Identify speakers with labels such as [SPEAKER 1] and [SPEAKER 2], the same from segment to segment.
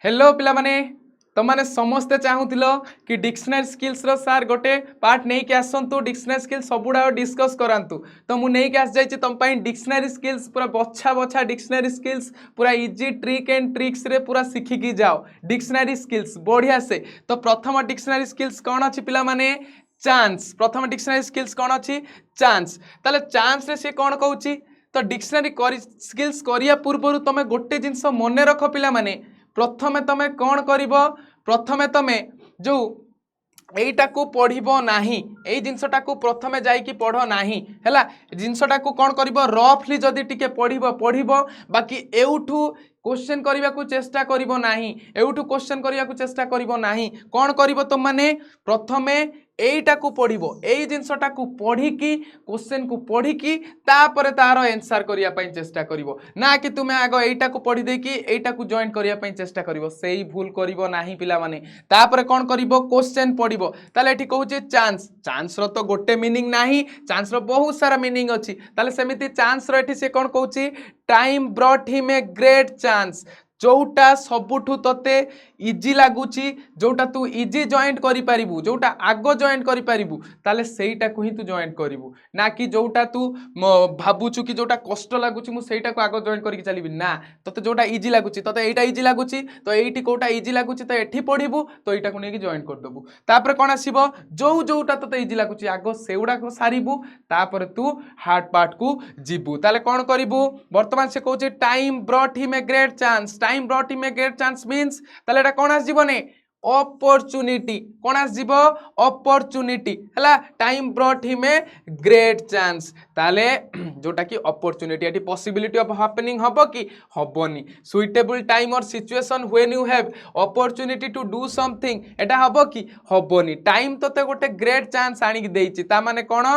[SPEAKER 1] Hello पिला माने तमाने समस्ते चाहूतिलो कि डिक्शनरी स्किल्स रो सार गोटे पार्ट नहीं के आसंतु डिक्शनरी स्किल्स सबुडा डिस्कस करांतु तो मु नहीं के आस जाई तुम पई डिक्शनरी स्किल्स पूरा बछा बछा डिक्शनरी स्किल्स पूरा इजी ट्रिक एंड ट्रिक्स रे पूरा सिखी की जाओ डिक्शनरी स्किल्स बढ़िया से। तो प्रथम डिक्शनरी स्किल्स कौन अछि पिला माने चांस। प्रथम डिक्शनरी स्किल्स कौन अछि चांस। ताले चांस रे से कौन कहूची तो डिक्शनरी स्किल्स करिया पूर्व तुम गोटे जिनस मन रख पिला माने प्रथमे तमे कौन करिवो प्रथमे तमे जो এইটা পড়িব ନାହିଁ এই জিনিসটাকে প্রথমে যাইকি পড় ନାହିଁ হেলা জিনিসটাকে কোন করিব রফলি যদি টিকে পড়িব বাকি এউঠু क्वेश्चन करने को चेष्टा करिवो नाही एउठू क्वेश्चन करने को चेष्टा करिवो नाही कौन करिवो तुम माने प्रथमे এইটা पढ़िबो এই জিনিসটাকে পড়িকি क्वेश्चन को पढ़िकी तापर तार आंसर करिया पई चेष्टा करिवो ना कि तुमे आगो এইটা पढ़ी देकी এইটা जॉइन करिया पई चेष्टा करिवो सेही भूल करिवो नाही पिला माने। तापर कौन करिवो क्वेश्चन पढ़िबो ताले एठी कहूचे चांस चांस रो तो गोटे मीनिंग नाही चांस रो बहुत सारा मीनिंग अछि ताले सेमिति चांस रो एठी से कौन कहूची time brought him a great chance जोटा सबुठू तते इजी लगुची जोटा तू इजी जॉइंट करि परिबू जोटा आगो जॉइंट करि परिबू ताले सेईटा को ही तू जॉइंट करिबू ना कि जोटा तू भाबुचु कि जोटा कष्ट लगुची मु सेईटा को आगो जॉइंट करिक चलीबी ना तते जोटा इजी लगुची तते एईटा इजी लगुची तो एईटी कोटा इजी लगुची तो एठी पढिबू तो एईटा को नेकी जॉइंट कर दबू तापर कोन आसीबो जोटा तते इजी लगुची आगो सेउडा को सारिबू तापर तू हार्ड पार्ट को जीबू ताले कोन करिबू वर्तमान से कहूचे time brought him a great chance time brought him a great chance means ताले एटा कोन आसीबो ने अपॉर्चुनिटी कौन आसीब अपॉर्चुनिटी है time brought him a great chance ताले जोटा कि अपॉर्चुनिटी एटी पॉसिबिलिटी ऑफ हैपनिंग हबो कि हबोनी सुइटेबल टाइम और situation when you have opportunity to do something एटा हबो कि हबोनी टाइम तते गोटे ग्रेट चांस आनी देइछि ता माने कोन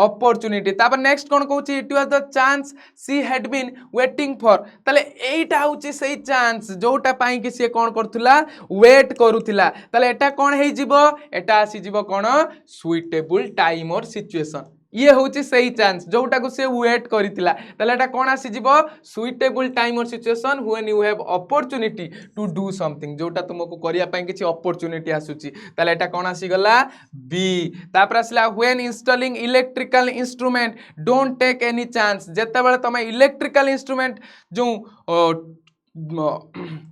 [SPEAKER 1] अपॉर्चुनिटी तापर नेक्स्ट कोन कहूछि it was the chance she had been waiting for ताले एटा होछि सेही चांस जोटा पाई कि से कोन करथुला वेट करूथिला ताले एटा कोन हेइ जिवो एटा आसी जिवो कोन सुइटेबल टाइम और सिचुएशन ये होची सही चांस जोटा को से वेट करितिला ताले एटा कोन आसी जिवो सुइटेबल टाइम और situation when you have opportunity to do something जोटा तुमको करिया पई किछि अपॉर्चुनिटी आसुची ताले एटा कोन आसी गला बी तापर आसला when installing electrical instrument don't take any chance जेते बेले तमे इलेक्ट्रिकल इंस्ट्रूमेंट जो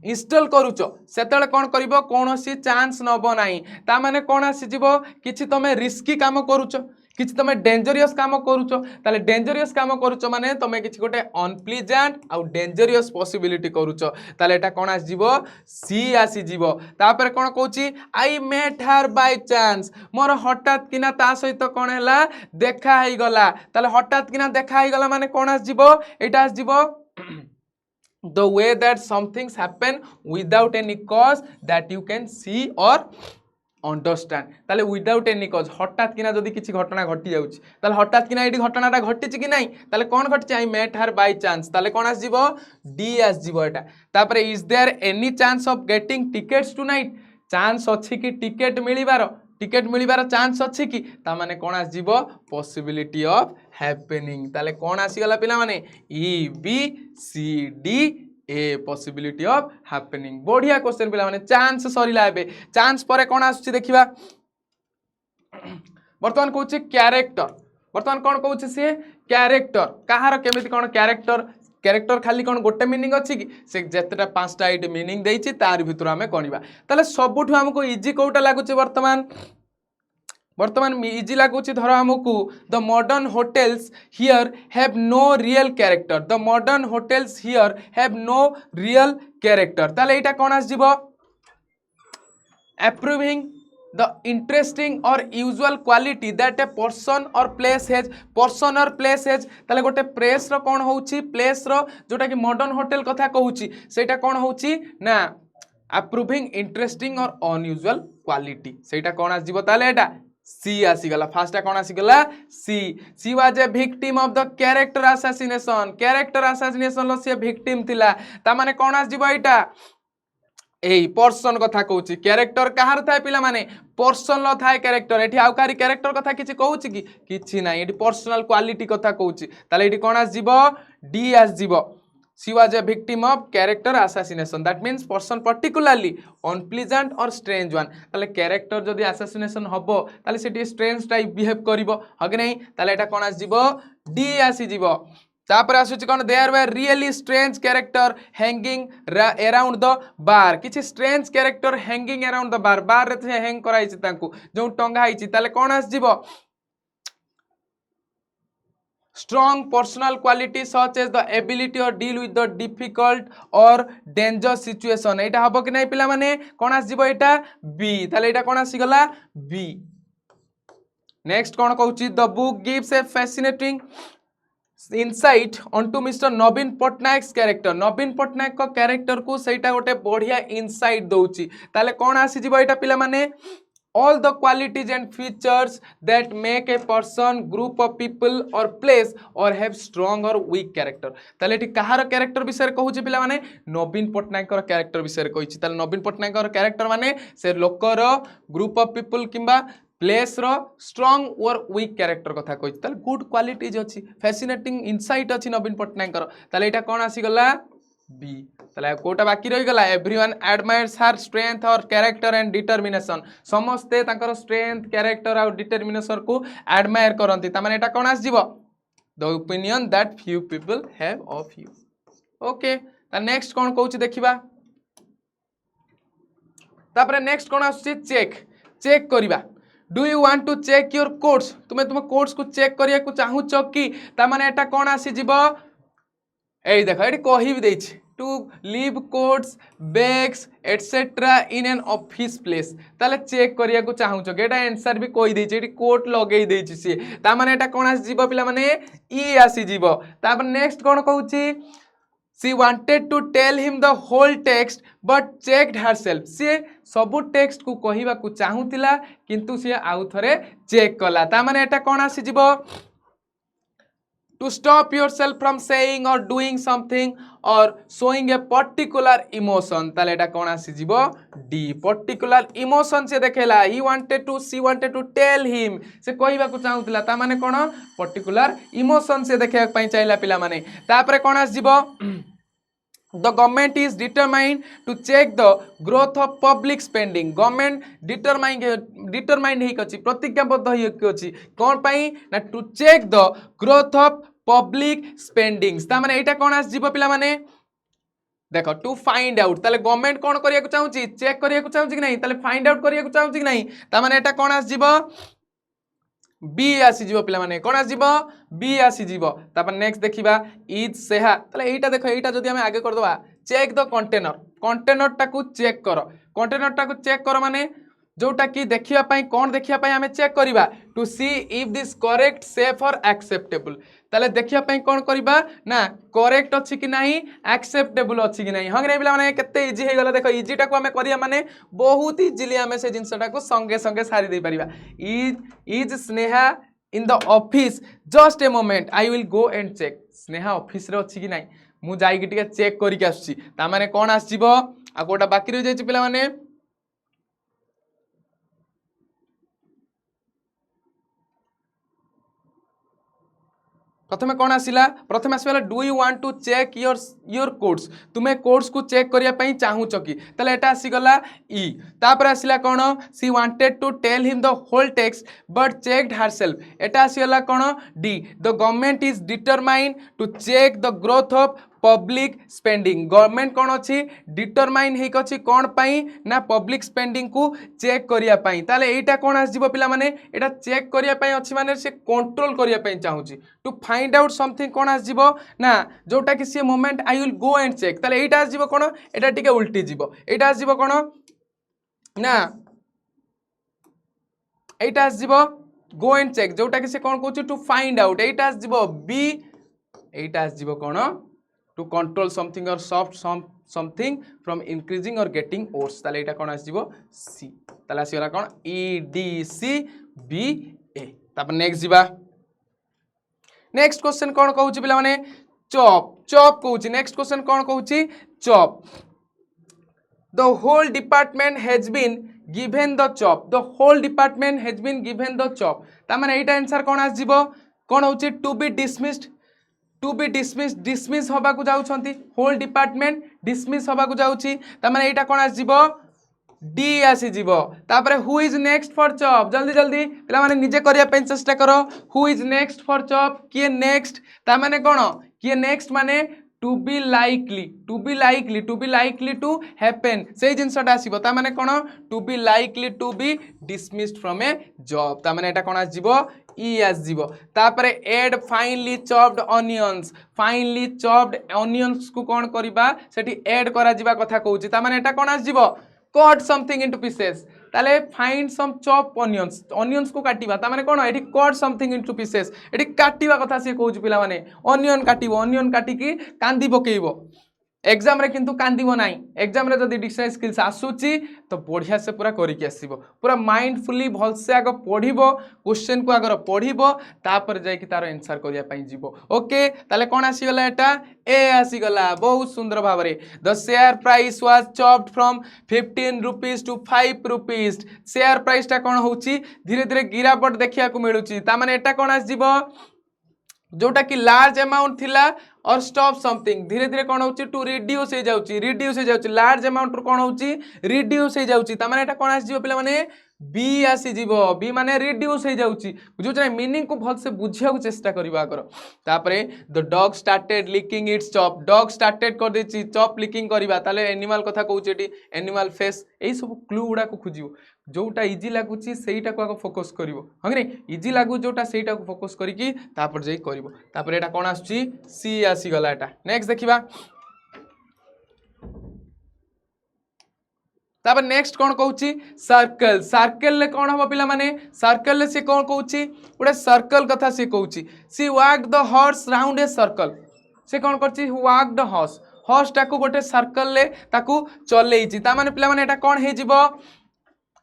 [SPEAKER 1] इंस्टॉल करूच सेतेले कौन करिवो कोनोसी चांस नबो नाही ता माने कोन आसी जिवो किछि तमे रिस्की काम करूच किछि तमे डेंजरियस काम करूच ताले डेंजरियस काम करूच माने तमे किछि गोटे अनप्लीजेंट आ डेंजरियस पॉसिबिलिटी करूच ताले एटा कोन आसी जिवो सी आसी जिवो तापर कोन कहूची I met her by chance मोर हठात किना ता सहित कोन हैला देखा हेई गला ताले हठात किना देखा हेई गला माने कोन आसी जिवो एटा आसी जिवो the way that some things happen without any cause that you can see or understand ताले without any cause हठात किना जदि किछि घटना घटी जाउछि ताले हठात किना एडी घटनाटा घटिछि कि नाही ताले कोन घटिछि I met her by chance ताले कोन आस जिवो डी आस जिवो एटा तापर is there any chance of getting tickets tonight chance अछि कि टिकेट मिलिबार चांस अछि कि ता माने कोन आस जिवो पॉसिबिलिटी ऑफ हैपनिंग ताले कोन आसी गला पिला माने ई B C D A possibility of happening बढ़िया क्वेश्चन पिला माने चांस सरीला एबे चांस परे कोन आसुची देखिबा वर्तमान कहूची कैरेक्टर वर्तमान कोन कहूची से कैरेक्टर कहार केमिति कोन कैरेक्टर खाली कोन गोटे मीनिंग अछि कि से जेतटा पांचटा आइट मीनिंग देइछि तार भितर हमें कनिबा ताले सबुठु हमको इजी कोटा लागुछि वर्तमान इजी लागुछि धर हमकु the modern hotels here have no real character the modern hotels here have no real character ताले एटा कोन आस जिवो approving the interesting or usual quality that a person or place has ताले गोटे प्लेस रो कोन होउची प्लेस रो जोटा कि मॉडर्न होटल कथा कहूची सेटा कोन होउची ना अप्रूविंग इंटरेस्टिंग और अनयूजुअल क्वालिटी सेटा कोन आस जिवो ताले एटा सी आसी गला फास्टा कोन आसी गला she was a victim of the character assassination लो से विक्टिम थिला ता माने कोन आस जिवो एटा एई पर्सन कथा कहूची कैरेक्टर कहार थाए पिला माने पर्सन लो थाए कैरेक्टर एठी आउ कारी कैरेक्टर कथा किछि कहूची कि किछि नाही एठी पर्सनल क्वालिटी कथा कहूची ताले एठी कोन आस जिवो डी आस जिवो She was a victim of character assassination. That means person particularly unpleasant or strange one. ताले character जदि assassination हबो ताले सेठी strange type behave करिवो हगे नै ताले एटा कोन आसीजिवो D आसीजिवो तापर आसुची कोन there were really strange character hanging around the bar किछि strange character hanging around the bar bar रे हैंग कराइछि तांकू जो टंगा आइछि ताले कोन आसीजिवो strong personal qualities such as the ability or deal with the difficult or dangerous situation एटा हबो कि नै पिला माने कोन आसीजिवो एटा बी ताले एटा कोन आसी गला बी नेक्स्ट कोन कहूची the book gives a fascinating insight onto mister Naveen Patnaik character Naveen Patnaik को कैरेक्टर को सेटा गोटे बढ़िया इनसाइट दउची ताले कोन आसी जिवो एटा पिला माने all the qualities and features that make a person group of people or place or have strong or weak character ताले एटी कहार कैरेक्टर विषय कहूची पिला माने नवीन पटनायक रो कैरेक्टर विषय कहूची ताले नवीन पटनायक रो कैरेक्टर माने से लोकर ग्रुप ऑफ पीपल किंबा प्लेस रो स्ट्रॉन्ग और वीक कैरेक्टर कथा कहूची ताले गुड क्वालिटीज अछि फैसिनेटिंग इनसाइट अछि नवीन पटनायक रो ताले एटा कोन आसी गला बी ताले कोटा बाकी रही गला एवरीवन एडमायर्स हर स्ट्रेंथ और कैरेक्टर एंड डिटरमिनेशन समस्ते तांकर स्ट्रेंथ कैरेक्टर और डिटरमिनेशन को एडमायर करंती ता माने एटा कोन आस जीवो the opinion that few people have of you okay ता नेक्स्ट कोन कहूची देखिबा तापरे नेक्स्ट कोन आसी चेक चेक करिबा do you want to check your codes तुम कोड्स को चेक करिया को चाहू चकी ता माने एटा कोन आसी जीवो ए देखो एटी कहि भी देछि to leave coats bags et cetera in an office place ताले चेक करिया को चाहू छ एटा आंसर भी कहि देछि एटी कोड लगेई देछि से ता माने एटा कोन आसी जीवो पिला माने ई आसी जीवो तापर नेक्स्ट कोन कहूची she wanted to tell him the whole text but checked herself से सबु टेक्स्ट को कहिबा को चाहूतिला किंतु से आउ थरे चेक कला ता माने एटा कोन आसी जीवो to stop yourself from saying or doing something or showing a particular emotion ताले एटा कोन आसी जीवो डी particular emotion से देखेला she wanted to tell him से कहिबा को चाहूतिला ता माने कोन particular emotion से देखे पई चाइला पिला माने तापरे कोन आसी जीवो the government is determined to check the growth of public spending government determined ही कछि प्रतिज्ञाबद्ध ही कछि कोन पई ना to check the growth of public spendings ता माने एटा कोन आस जीवो पिला माने देखो टू फाइंड आउट ताले गवर्नमेंट कोन करिया को चाहूची चेक करिया को चाहूची कि नहीं ताले फाइंड आउट करिया को चाहूची कि नहीं ता माने एटा कोन आस जीवो बी आसी जीवो पिला माने कोन आस जीवो बी आसी जीवो तापर नेक्स्ट देखिबा इज सेहा ताले एटा देखो एटा जदी हम आगे कर दबा चेक द कंटेनर टाकू चेक करो माने जोटा कि देखिया पई कोन देखिया पई हमें चेक करिबा to see if this correct safe और एक्सेप्टेबल ताले देखिया पई कोन करिबा ना करेक्ट अछि कि नहीं एक्सेप्टेबल अछि कि नहीं हंगे बिला माने केते इजी हे गला देखो इजी टाको हमें करिया माने बहुत इजीली हमें से जिंसटा को संगे संगे सारी दे परिबा is Sneha in the office just a moment I will go and check Sneha office रे अछि कि नहीं मु जाई कि टिके चेक करि के आछि ता माने कोन आसीबो आ कोटा बाकी रहि जाय पिला माने प्रथमे कौन आसिला प्रथमे आसिला do you want to check your coats तुम्हें कोड्स को चेक करिया पई चाहू चकी तले एटा आसी गला ई तापर आसिला कोन she wanted to tell him the whole text but checked herself एटा आसी गला कोन D the government is determined to check the growth of public spending government कौन अच्छी डिटरमाइन हेक अच्छी कौन पाई ना पब्लिक स्पेंडिंग को चेक करिया पाई ताले एटा कौन आस जीवो पिला माने एटा चेक करिया पाई अच्छी माने से कंट्रोल करिया पाई चाहूची टू फाइंड आउट समथिंग कौन आस जीवो ना जोटा कि से moment I will go and check ताले एटा आस जीवो कौन एटा टिके उल्टी जीवो एटा आस जीवो कौन ना एटा आस जीवो गो एंड चेक जोटा कि से कौन कहूची टू फाइंड आउट एटा आस जीवो बी एटा आस जीवो कौन to control something or soft something from increasing or getting worse ताले एटा कोन आसीबो सी ताले आसीला कोन ई डी सी बी ए तापर नेक्स्ट जीवा नेक्स्ट क्वेश्चन कोन कहूची पिला माने चॉप कहूची नेक्स्ट क्वेश्चन कोन कहूची chop the whole department has been given the chop ता माने एटा आंसर कोन आसीबो कोन होची to be dismissed to be dismiss dismiss हवा को जाउछंती होल डिपार्टमेंट डिसमिस हवा को जाउची त माने एटा कोन आसीबो डी आसी जीवो तापरे who is next for job जल्दी जल्दी पिला माने निजे करिया पे चेष्टा करो who is next for job किए नेक्स्ट ता माने कोन किए नेक्स्ट माने to be likely to happen से जिनसटा आसीबो ता माने कोन to be likely to be dismissed from a job ता माने एटा कोन आसीबो ई आसीबो तापरे एड फाइनली चॉप्ड ऑनियंस को कोन करिबा सेठी एड करा जिबा कथा कहूची ता माने एटा कोन आसीबो कट समथिंग इनटू पीसेस ताले फाइंड सम चॉप ऑनियंस को काटिबा ता माने कोन एठी कट समथिंग इनटू पीसेस एठी काटिबा कथा से कहूची पिला माने ऑनियन काटिकी कांदी पकेइबो एग्जाम रे किंतु कांदिबो नाही एग्जाम रे जदी डिक्शनरी स्किल्स आसुची तो बढ़िया से पूरा करिक आसीबो पूरा माइंडफुली भल से आग पढ़िबो क्वेश्चन को आगर पढ़िबो तापर जाय कि तार आंसर करिया पई जीवो ओके ताले कोन आसी गला एटा ए आसी गला बहुत सुंदर भाबरे the share price was chopped from 15 rupees to 5 rupees share price ता कोन होउची धीरे धीरे गिरावट देखिया को मिलुची ता माने एटा कोन आसी जीवो जोटा कि लार्ज अमाउंट थिला और स्टॉप समथिंग धीरे धीरे कौन होची टू रिड्यूस हो जाउची लार्ज अमाउंट कौन होची रिड्यूस हो जाउची ता माने एटा कौन आसी जीवो पिला माने बी आसी जीवो बी माने रिड्यूस हो जाउची बुझु छै मीनिंग को भल से बुझिया को चेष्टा करबा करो तापरे the dog started licking its chop dog started कर देची चॉप लिकिंग करबा ताले एनिमल कथा कहूची एटी एनिमल फेस एई सब क्लू गुडा को खुजियो जोटा इजी लागुची सेईटा को आको फोकस करिवो हंगरे इजी लागु जोटा सेईटा को फोकस करिकी तापर जेई करिवो तापर एटा कोन आछी सी आसी गला एटा नेक्स्ट देखिबा तापर नेक्स्ट कौन कहूची सर्कल ले कौन हम पिला माने सर्कल ले से कौन कहूची गोटे सर्कल कथा से कहूची she walk the horse round a circle से कौन करची वॉक द हॉर्स टाकू गोटे सर्कल ले ताकू चलेइची ता माने पिला माने एटा कौन हे जीवो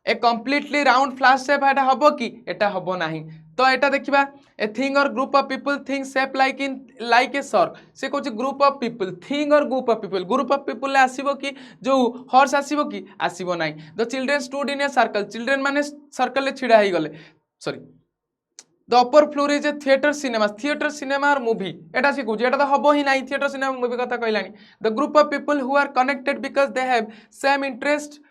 [SPEAKER 1] a completely round flash shape एटा हबो कि एटा हबो नाही तो एटा देखिबा a thing or group of people think shape like a circle से कहूची group of people thing or group of people ले आसीबो कि जो हॉर्स आसीबो कि आसीबो नाही the children stood in a circle children माने सर्कल ले छिड़ा ही गले sorry the upper floor is a theatre cinema और मूवी एटा से कहूची एटा तो हबो ही नाही थिएटर सिनेमा मूवी कथा कहलानी the group of people who are connected because they have same interest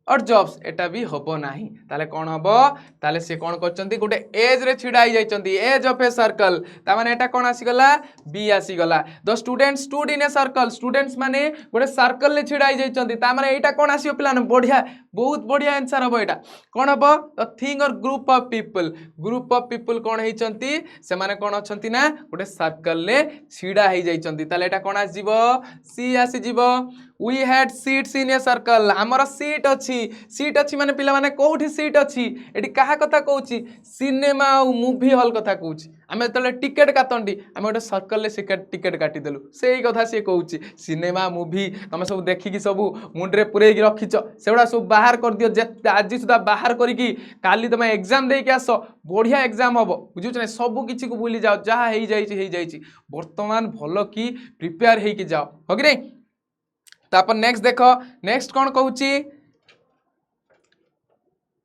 [SPEAKER 1] or jobs एटा भी हबो नाही ताले कोन हबो ताले से कोन करचंती गोटे एज रे छिडाई जाइचंती एज ऑफ ए सर्कल ता माने एटा कोन आसी गला बी आसी गला the students stood in a circle students माने गोटे सर्कल ले छिडाई जाइचंती ता माने एटा कोन आसीओ पिला न बढ़िया बहुत बढ़िया आंसर हबो एटा कोन हबो the thing or group of people कोन हेचंती से माने कोन अछंती ना गोटे सर्कल ले छिडा हे जाइचंती ताले एटा कोन आसी जीवो सी आसी जीवो we had seats in a circle हमर सीट अच्छी माने पिला माने कोठी सीट अच्छी एटी कहा कथा कहूची सिनेमा और मूवी हॉल कथा कहूची आमे तले टिकट काटंडी आमे गोटे सर्कल ले टिकट काटी देलु सेही कथा से कहूची सिनेमा मूवी तमे सब देखि कि सब मुंडरे पुरै कि रखिछ सेडा सब बाहर कर दियो जे आज सुधा बाहर करी कि काली तमे एग्जाम दे के आसो बढ़िया एग्जाम हबो बुझुछ नै सब किछि को भूली जाओ जहा हेई जाईची वर्तमान भलो की प्रिपेयर हेई कि जाओ हो कि नै तापर नेक्स्ट देखो नेक्स्ट कौन कहूची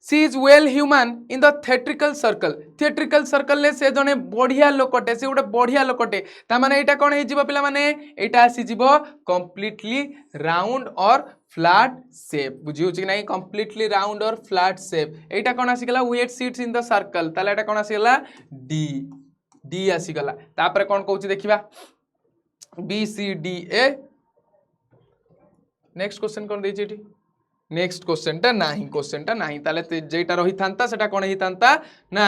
[SPEAKER 1] she is well human in the theatrical circle ले से जने बढ़िया लोकटे से गोटे बढ़िया लोकटे ता माने एटा कौन हे जीवो पिला माने एटा आसी जीवो कंप्लीटली राउंड और फ्लैट शेप बुझियो कि नहीं कंप्लीटली राउंड और फ्लैट शेप एटा कौन आसी गला we had seats in the circle ताले एटा कौन आसी गला डी आसी गला तापर कौन कहूची देखिबा B C D A next question कौन देछि एठी नेक्स्ट क्वेश्चन टा नाही ताले जेटा रही थांता सेटा कोन ही थांता ना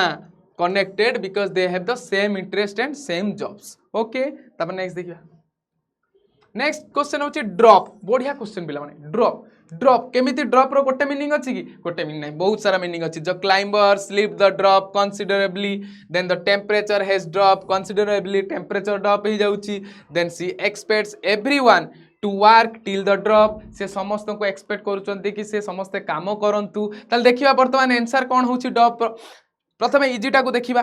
[SPEAKER 1] connected because they have the same interest and same jobs okay तब नेक्स्ट देखिया नेक्स्ट क्वेश्चन होची ड्रॉप बढ़िया क्वेश्चन बिला माने ड्रॉप केमिति ड्रॉप रो गोटे मीनिंग अछि कि गोटे मीनिंग नाही बहुत सारा मीनिंग अछि the climber slip the drop considerably then the temperature has drop considerably temperature drop ही जाउची then she expects everyone to work till the drop से समस्त को एक्सपेक्ट करूचंती कि से समस्त काम करंतु ताल देखिबा वर्तमान आंसर कोन होची ड्रॉप प्रथमे इजीटा को देखिबा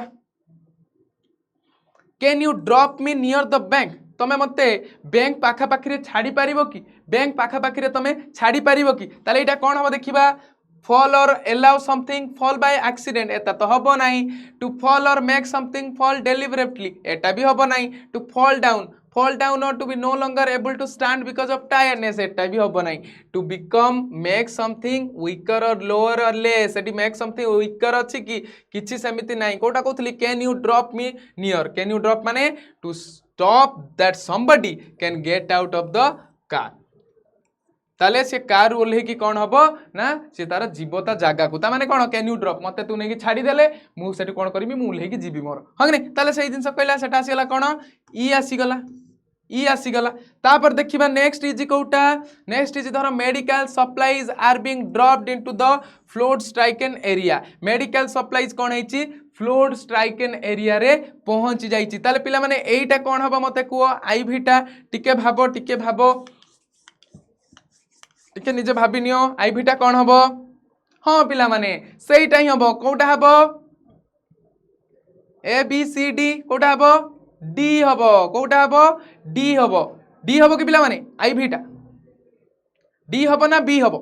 [SPEAKER 1] can you drop me near the bank तमे मते बैंक पाखा पाखरे छाड़ी पारिबो कि बैंक पाखा पाखरे तमे छाड़ी पारिबो कि ताले एटा कोन हो देखिबा fall or allow something fall by accident एता तो हबो नहीं to fall or make something fall deliberately एटा भी हबो नहीं to fall down or to be no longer able to stand because of tiredness एटा भी हबो नहीं to become make something weaker or lower or less eighty make something weaker अछि कि किछि समिति नहीं Kota कहथली can you drop me near can you drop माने to stop that somebody can get out of the car ताले से car ओल्हे की कौन हबो ना से तार जीवता जागा को ता माने कौन कैन यू ड्रॉप मते तू नेकी छाड़ी देले मु सेठी कौन करबी मु ओल्हे की जीवी मोर हग नै ताले सेही दिन कहला सेटा आसीगला कौन ई आसीगला तापर देखिबा नेक्स्ट इज कोटा नेक्स्ट इज धर medical supplies are being dropped into the flood stricken area medical supplies कौन हेची फ्लोड स्ट्राइकन एरिया रे पहुंची जाईची ताले पिला माने एईटा कौन हबो मते को आईवीटा टिके भाबो टिके निजे भाबी नियो आईवीटा कौन हबो हाँ पिला माने सेईटा ही हबो कोटा हबो ए बी सी डी कोटा हबो डी हबो कोटा हबो डी हबो कि पिला माने आईवीटा डी हबो ना बी हबो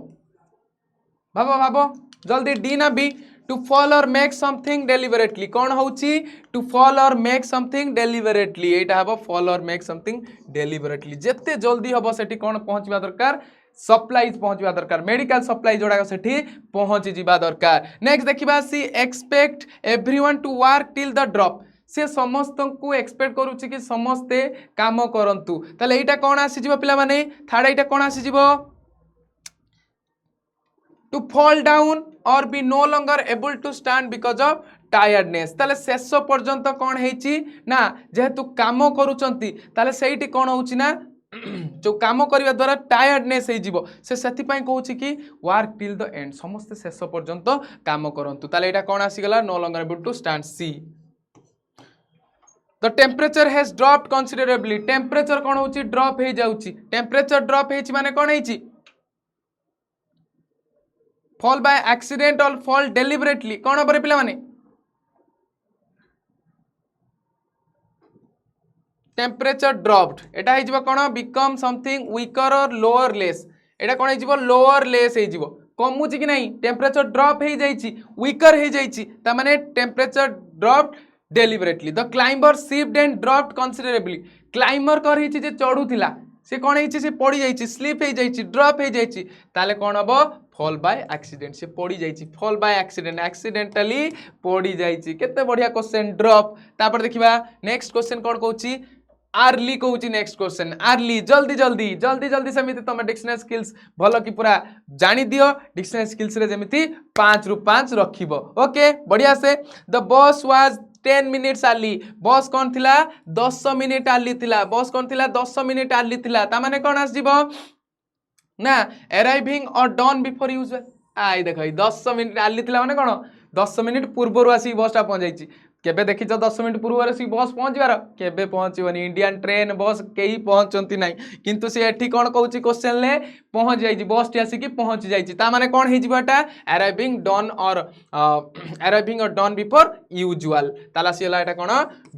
[SPEAKER 1] भाबो जल्दी डी ना बी टू फॉल और मेक समथिंग डेलिबरेटली कौन होउची टू फॉल और मेक समथिंग डेलिबरेटली एटा हबो फॉल और मेक समथिंग डेलिबरेटली जेते जल्दी हबो सेठी कौन पहुंचबा दरकार सप्लाइज पहुंचबा दरकार मेडिकल सप्लाई जोड़ा सेठी पहुंची जिबा दरकार नेक्स्ट देखिबा she expect everyone to work till the drop से समस्त को एक्सपेक्ट करूची कि समस्ते काम करंतु ताले एटा कोन आसी जिवो पिला माने थर्ड एटा कोन आसी जिवो टू फॉल डाउन और be no longer able to stand because of tiredness ताले शेष पर्यंत कौन हेची ना जेहेतु काम करूचंती ताले सेठी कौन होची ना जो काम करने द्वारा टायर्डनेस हो से कहूँ कि वर्क टिल द एंड समस्त शेष पर्यंत काम करंतु ताले एटा कौन आसीगला no longer able to stand she the temperature has dropped considerably temperature कौन होची ड्रॉप हो जाउची टेम्परेचर ड्रॉप हेची माने कौन हेची फॉल बाय एक्सीडेंट और फॉल डेलिबरेटली कौन हम पिला माने टेम्परेचर ड्रॉप्ड एटा हे जिवो कोन बिकम समथिंग वीकर और लोअर लेस एटा कोन हे जिवो लोअर लेस हे जिवो कमुची कि नहीं टेम्परेचर ड्रॉप हे जाईची वीकर हे जाईची ता माने temperature dropped deliberately the climber slipped and dropped considerably climber कर हेची जे चढुथिला से कौन हेची से पड़ी जाईची स्लिप हे जाईची ड्रॉप हे जाईची ताले कौन हबो फॉल बाय एक्सीडेंट से पड़ी जाईची फॉल बाय एक्सीडेंट एक्सीडेंटली पड़ी जाईची केते बढ़िया क्वेश्चन ड्रॉप तापर देखिबा नेक्स्ट क्वेश्चन कोन कहूची आर्ली कहूची नेक्स्ट क्वेश्चन आर्ली जल्दी सेमिति तुम डिक्शनरी स्किल्स भलो कि पूरा जानी दियो डिक्शनरी स्किल्स रे जेमिति 5 रु 5 रखिबो ओके बढ़िया से the bus was 10 minutes early बस कौन थिला 10 मिनिट अर्ली थिला बस कौन थिला 10 मिनिट अर्ली थिला ता माने कोन आस जिवो ना अराइविंग और डन बिफोर यूजुअल आई देखो 10 मिनिट अर्ली थिला माने कोन 10 मिनिट पूर्व आसी बसटा पहुंच जाईची केबे देखिछ 10 मिनिट पूर्व सी बस पहुंचबार केबे पहुंचबनी इंडियन ट्रेन बस केही पहुंचंती नाही किंतु से एठी कोन कहूची क्वेश्चन ले पहुंच जाईची बस टी आसी कि पहुंच जाईची ता माने कोन हे जिबाटा arriving done or done before usual ताला सिला एटा कोन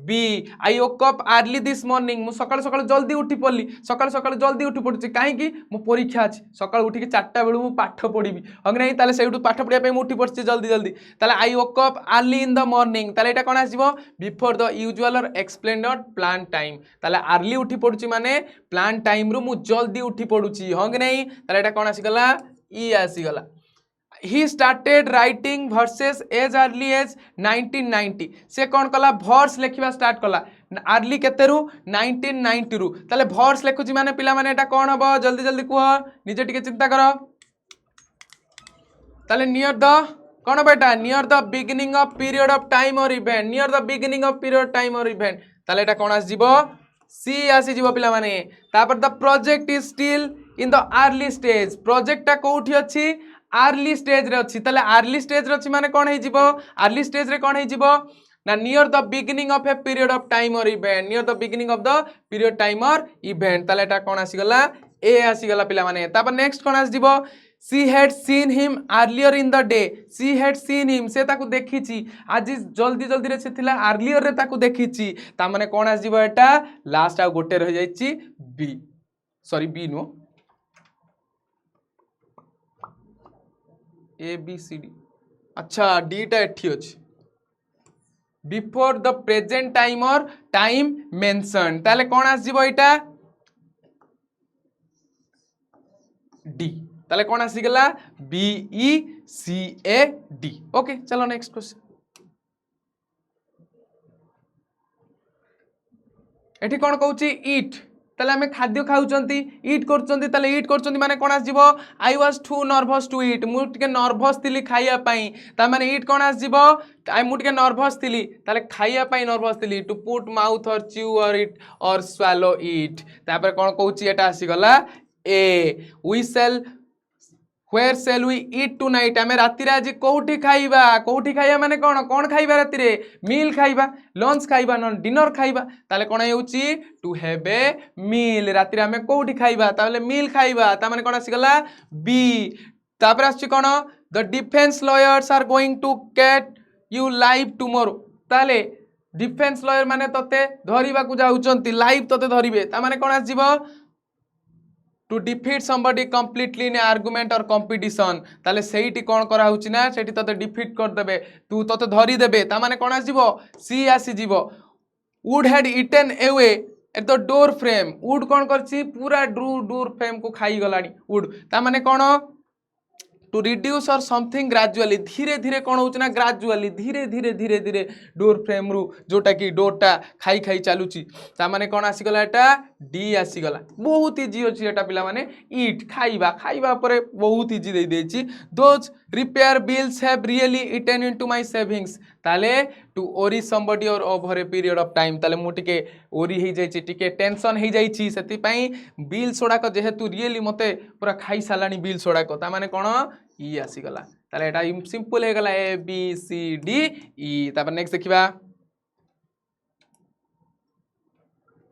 [SPEAKER 1] B I woke up early this morning मु सकाळ सकाळ जल्दी उठी पड़ली सकाळ सकाळ जल्दी उठी पड़ुची काहे कि मु परीक्षा अछि सकाळ उठी कि 4टा बेलु मु पाठ पढिबी हग नाही ताले सेउटु पाठ पढिया पे मु उठी पड़ची जल्दी ताले I woke up early in the morning ताले एटा कोन आसीबो before the usual or explained plan time ताले अर्ली उठी पड़ुची माने प्लान टाइम रु मु जल्दी उठी पड़ुची हग नहीं ताले एटा कोन आसीगला ई आसीगला he started writing verses as early as 1990 से कौन कला वर्स लेखिबा स्टार्ट कला अर्ली केते रु 1990 रु ताले वर्स लेखुची माने पिला माने एटा कोन हबो जल्दी कुह निजे टिके चिंता करो ताले नियर द कौन बेटा near the beginning of period of time or event near the beginning of period time or event ताले एटा कोन आसी जिवो सी आसी जिवो पिला माने तापर the project is still in the early stage project टा कोठी अछि अर्ली स्टेज रे अछि ताले अर्ली स्टेज रे अछि माने कोन हे जिवो अर्ली स्टेज रे कोन हे जिवो ना near the beginning of a period of time or event near the beginning of the period time or event ताले एटा कोन आसी गला ए आसी गला पिला माने तापर नेक्स्ट कोन आसी जिवो she had seen him earlier in the day she had seen him से ताकू देखिची आज जल्दी रे से थिला earlier रे ताकू देखिची ता माने कोन आसी जिवो एटा लास्ट आ गोटे रह जाईची B sorry B no A B C D अच्छा डीटा एठी अछि before the present time or time mention ताले कौन आसीबो एटा डी ताले कौन आसीगला B E C A D okay चलो नेक्स्ट क्वेश्चन एठी कौन कहूची ईट ताले हमें खाद्य खाऊचंती ईट करचंती ताले ईट करचंती माने कौन आसीबो I was too nervous to eat मु टिके नर्वस थिली खाइया पई ता माने ईट कौन आसीबो आई मु टिके नर्वस थिली ताले खाइया पई नर्वस थिली टू पुट माउथ और च्यू और इट और स्वालो ईट तापर कौन कहूची एटा आसी गला ए we shall Where shall we eat tonight? आमे राति रे आज कोठी खाइबा माने कोन कोन खाइबा राति रे मील खाइबा लंच खाइबा नन डिनर खाइबा ताले कोन हेउची टू हैव ए मील राति रे आमे कोठी खाइबा ताले मील खाइबा ता माने कोन आसी गला बी तापर आछि कोन the defence lawyers are going to get you live tomorrow ताले डिफेंस लॉयर माने तते धरिबा को जाउचंती लाइव तते धरिबे ता माने कोन आसीबो to defeat somebody completely in argument or competition ताले सेठी कौन करा होची ना सेठी तते डिफिट कर देबे तू तते धरी देबे ता माने कोन आसीबो सी आसी जीवो would had eaten away at the door frame would कौन करची पूरा डोर फ्रेम को खाई गलानी वुड ता माने कोन टू रिड्यूस और समथिंग ग्रेजुअली धीरे धीरे कौन होना ग्रेजुअली धीरे धीरे धीरे धीरे डोर फ्रेम रु जोटा कि डोरटा खाई खाई चलुची तामाने कौन आसीगला एटा डी आसीगला बहुत इजी अछि एटा पिला माने ईट खाइबा खाइबा परे बहुत इजी दे देछि those repair bills have really eaten into my savings ताले to worry somebody or over a period of time ताले मु टिके ओरी हे जाइछि टिके टेंशन हे जाइछि सेति पई बिल सोडाक जेहेतु रियली मते पूरा खाई सालानी बिल सोडाक ता माने कोन ई आसीगला ताले एटा सिंपल हे गला ए बी सी डी ई तापर नेक्स्ट देखिबा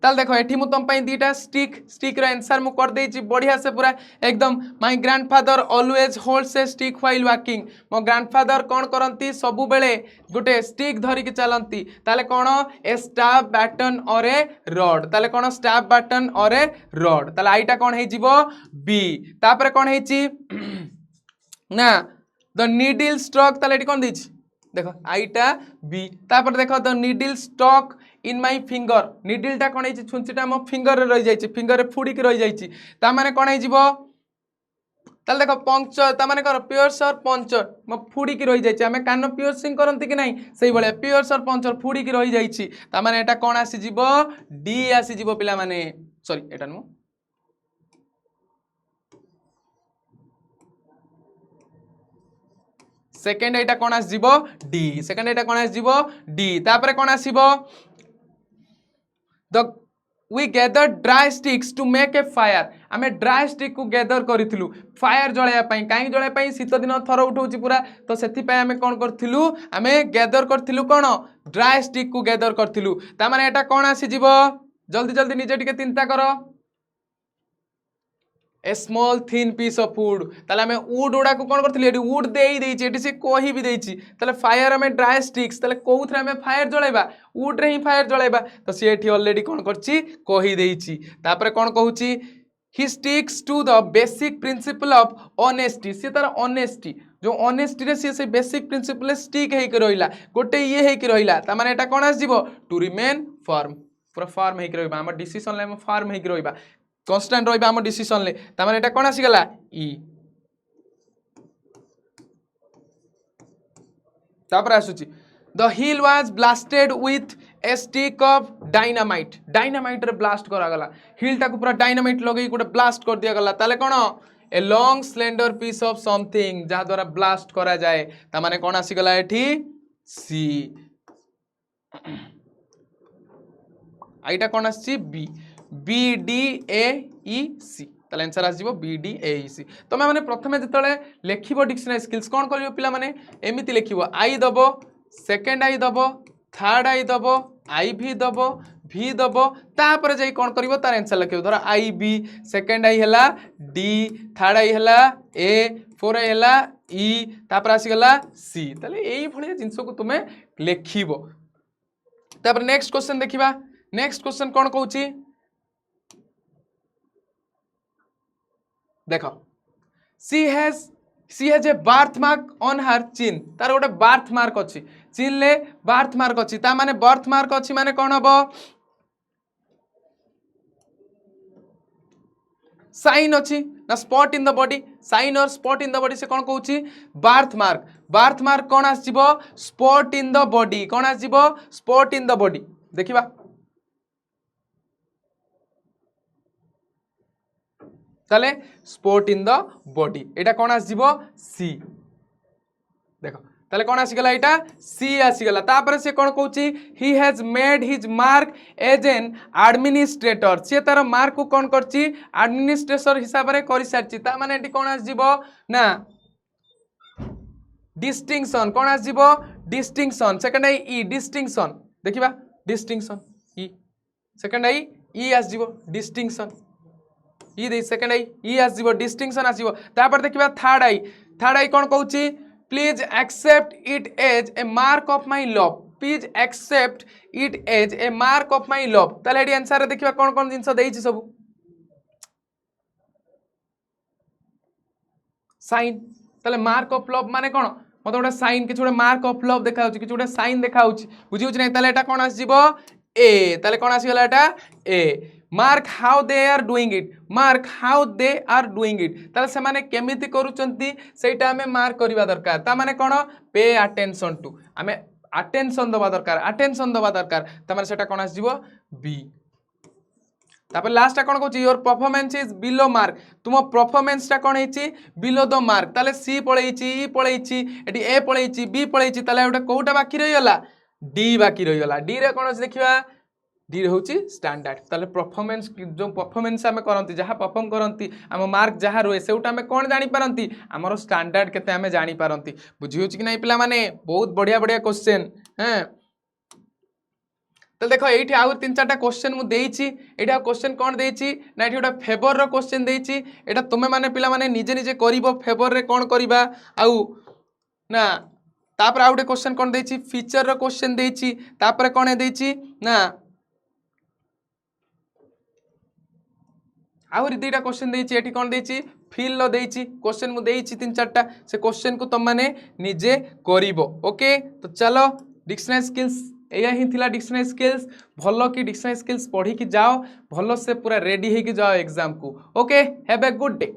[SPEAKER 1] ताल देखो एठी मु तुम दीटा स्टिक रो आंसर मु कर देछि बढ़िया से पूरा एकदम my grandfather always holds A stick while walking मो ग्रैंडफादर कोन करंती सबु बेले गुटे स्टिक धरि के चलंती ताले कोन ए स्टाफ बैटन और ए रॉड ताले कोन स्टाफ बैटन और ए रॉड ताले आईटा कोन हे जिवो बी तापर कोन हेछि ना द नीडल स्ट्रक ताले एठी कोन देछि देखो आईटा बी तापर देखो the needle stuck in my finger नीडलटा कोन हेछि छुंचीटा मो फिंगर रे रहि जाइछि फिंगर रे फुडी के रहि जाइछि ता माने कोन हे जिवो ताले देखो पंक्चर ता माने कर पियर्स और पंक्चर मो फुडी के रहि जाइछि हमें कान पियर्सिंग करंती कि नहीं सेही बळे पियर्स और पंक्चर फुडी के रहि जाइछि ता माने एटा कोन आसी जिवो डी आसी जिवो पिला माने सॉरी एटा नु सेकंड एटा कोन आसी जिवो डी सेकंड एटा कोन आसी जिवो डी तापरे कोन आसीबो the we gather dry sticks to make a fire आमे ड्राई स्टिक को गैदर करिथिलु फायर जळया पई काई जळया पई शीत दिन थर उठौची पूरा तो सेथि पई आमे कोन करथिलु आमे गैदर करथिलु कोन ड्राई स्टिक को गैदर करथिलु ता माने एटा कोन आसी जीवो जल्दी जल्दी निजे टिके चिंता करो a small thin piece of wood ताले हमें वुड उडा को कोन करथिलि एडी वुड देई देइछि एडी से कोही भी देइछि ताले फायर हमें ड्राई स्टिक्स ताले कोउथरे हमें फायर जळैबा वुड रे ही फायर जळैबा तो से एठी ऑलरेडी कोन करछि कोही देइछि तापरे कोन कहूछि he sticks to the basic principle of honesty से तार ऑनेस्टी जो ऑनेस्टी रे से बेसिक प्रिंसिपल स्टिक हे के रहिला गोटे ये हे के रहिला ता माने एटा कोन आस जीवो टू रिमेन फर्म पूरा फर्म हे के रहिबा हम डिसीजन ले हम फर्म हे के रहिबा कांस्टेंट रहिबा हम डिसीजन ले ता माने एटा कोन आसी गला ई तापर आसुची the hill was blasted with A stick of dynamite dynamite रे ब्लास्ट करा गला हिल टा को पूरा डायनामाइट लगई गोटे ब्लास्ट कर दिया गला ताले कोन a long slender piece of something जा द्वारा ब्लास्ट करा जाए ता माने कोन आसी गला एठी सी आईटा कोन आसी बी बी डी ए ई सी ताले आंसर आसी जीवो बी डी ए ई सी तमे माने प्रथमे जतले लेखिबो डिक्शनरी स्किल्स कोन करियो पिला माने एमिति लेखिबो आई दबो सेकंड आई दबो थर्ड आई दबो आई भी दबो भी दबो तापर जाई कोन करिवो तार आंसर लिखिबो धर आई बी सेकंड आई हला डी थर्ड आई हला ए फोर आई हला ई तापर आसी गला सी ताले एई भलिया जिंस को तुमे लेखिबो तापर नेक्स्ट क्वेश्चन देखिबा नेक्स्ट क्वेश्चन कोन कहूची देखो she has she has a birth mark on her chin तार गोटे बार्थ मार्क अच्छी चिन ले बार्थ मार्क अच्छी ता माने बर्थ मार्क अच्छी माने कौन हम साइन अच्छी ना spot in the body sign और स्पॉट इन द बॉडी से कौन कहूँ बार्थ मार्क कौन आसजिबो स्पॉट इन द बॉडी कौन आसजिबो स्पॉट इन द बॉडी देखिबा ताले स्पॉट इन द बॉडी एटा कौन आसजिबो सी देखो ताले कौन आसीगला एटा सी आसीगला तापर से कौन कहूची he has made his mark as an administrator से तार मार्क को कौन करची एडमिनिस्ट्रेटर हिसाब रे करि सारची ता माने एटी कौन आसजिबो ना डिस्टिंक्शन कौन आसजिबो distinction second i e distinction देखिबा डिस्टिंक्शन ई सेकंड आई ई आसजिबो डिस्टिंक्शन ई दे सेकंड आई ई आसजिबो डिस्टिंक्शन आसजिबो तापर देखिबा थर्ड आई कौन कहूची please accept it as a mark of my love please accept it as a mark of my love ताले एडी आंसर देखिबा कौन कौन जिंस देइछि सब साइन ताले मार्क ऑफ लव माने कौन मत गोटे साइन कि मार्क ऑफ लव देखा कि गोटे साइन देखा बुझी नहीं ताले एटा कौन आसीबो ए ताले कौन आसीगला एटा a mark how they are doing it mark how they are doing it ताले से माने केमिति करूचंती सेटा हमें मार्क करबा दरकार ता माने कोन पे अटेंशन टू हमें अटेंशन दबा दरकार ता माने सेटा कोन आसीबो बी तापर लास्ट टा कोन कहूची your performance is below mark तुम परफॉर्मेंस टा कोन हेची बिलो द मार्क ताले सी पळेइची ई पळेइची एटी ए पळेइची बी पळेइची ताले ओटा कोउटा बाकी रहिगला डी बाकी रहिगला डी रे कोन देखिबा डी होची स्टैंडर्ड ताले परफॉर्मेंस जो परफॉर्मेंस आमे करंती जहा परफॉर्म करंती आम मार्क जहा रोए सेउटा आमे कोन जानि पारंती हमरो स्टैंडर्ड केते आमे जानि पारंती बुझी होची कि नै पिला माने बहुत बढ़िया बढ़िया क्वेश्चन हैं तो देखो ये आउ तीन चार क्वेश्चन मु देइछि एटा क्वेश्चन कौन देइछि ना एठी गोटा फेवर रो क्वेश्चन देइछि एटा तुमे माने पिला माने निजे निजे करिवो फेवर रे कौन करिबा आउ ना तापर आउ गोटे क्वेश्चन कौन देइछि फीचर रो क्वेश्चन देइछि तापर कौन देइछि ना आहुरी दुईटा क्वेश्चन देइछि एठी कौन देइछि फिल लो देइछि क्वेश्चन मु देइछि तीन चारटा से क्वेश्चन को तुम माने निजे करिवो ओके तो चलो डिक्शनरी स्किल्स एया ही थिला डिक्शनरी स्किल्स भलो की डिक्शनरी स्किल्स पढ़ी की जाओ भलो से पूरा रेडी हे की जाओ एग्जाम को okay have a good day.